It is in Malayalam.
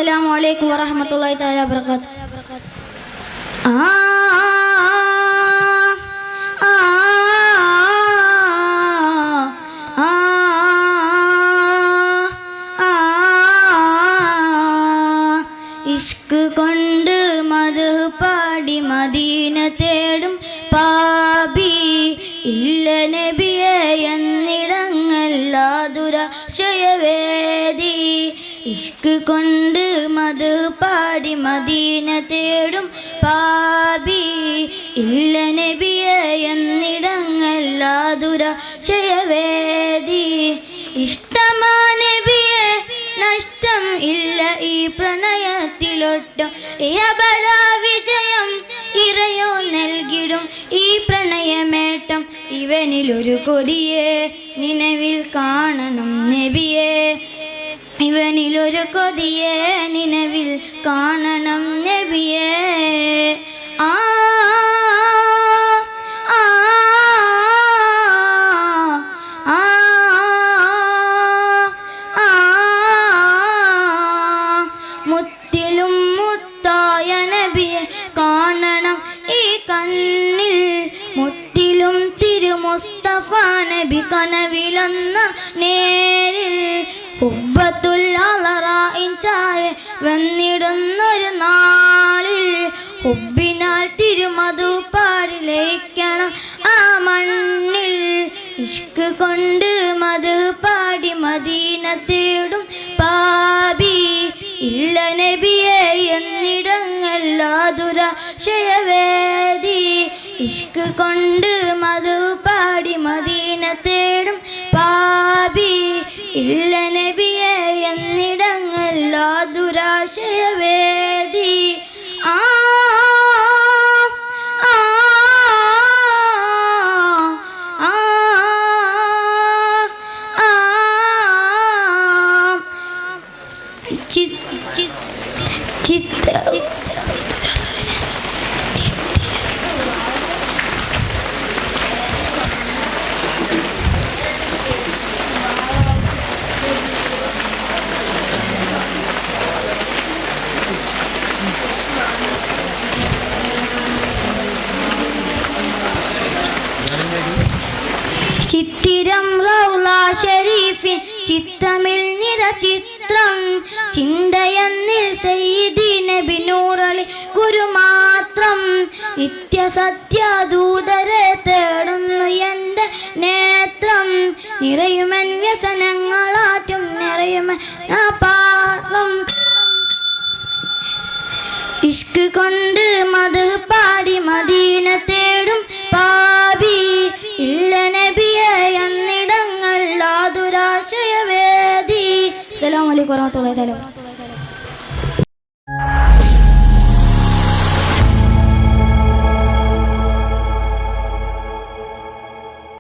അസ്സലാമു അലൈക്കും വറഹ്മത്തുള്ളാഹി തആല വബറകാതുഹു. ഇഷ്ക് കൊണ്ട് മദ്ഹ് പാടി മദീന തേടും പാപി ഇല്ല നബിയെ എന്നിടങ്ങല്ലാതുരശയവേദി. ഇഷ്ക് കൊണ്ട് മദ്ഹ് പാടി മദീന തേടും പാപി ഇല്ല നബിയെ എന്നിടങ്ങല്ലാതുരശയവേദി. ഇഷ്ടമാ നബിയെ നഷ്ടം ഇല്ല ഈ പ്രണയത്തിലൊട്ടും, വിജയം ഇറയോ നൽകിടും ഈ പ്രണയമേട്ടം. ഇവനിലൊരു കൊതിയെ നിലവിൽ കാണണം നബിയെ, ഇവനിലൊരു കൊതിയെ നിലവിൽ കാണണം നബിയെ. ആ മുത്തിലും മുത്തായ നബിയെ കാണണം ഈ കണ്ണിൽ, മുത്തിലും തിരുമുസ്തഫ നബി കനവിലെന്ന നേരിൽ. ഹുബ്ബത്തുൽ അളറായിൻ ചായ വന്നിടുന്നൊരു നാളിൽ, ഹുബ്ബിനാൽ തിരുമധു പാടിലേക്കണം ആ മണ്ണിൽ. ഇഷ്ക് കൊണ്ട് മദ്ഹ് പാടി മദീന തേടും പാപി ഇല്ല നബിയെ എന്നിടങ്ങല്ലാതുരശയവേദി. ഇഷ്ക് കൊണ്ട് മദ്ഹ് പാടി മദീന തേടും പാപി ഇല്ല നബിയെ എന്നിടങ്ങല്ലാതുരശയവേദി. ആ ചിത്തിരം റൗള ഷരീഫിൻ ചിത്തമിൽ നിറ ചിത്രം, ചിന്തയെന്നിൽ സയ്യിദി നബി നൂറളി ഗുരു മാത്രം. നിത്യസത്യദൂതരെ തേടുന്നു എൻ്റെ നേത്രം, നിറയുമൻ വ്യസനങ്ങളാറ്റും നിറയുമൻ പാത്രം. ഇഷ്ക് കൊണ്ട് മദ്ഹ് പാടി മദീന തേടും പാപി ഇല്ല നബിയെ എന്നിടങ്ങല്ലാതുരശയവേദി. അസ്സലാമു അലൈക്കും വറഹ്മത്തുള്ളാഹി തആല.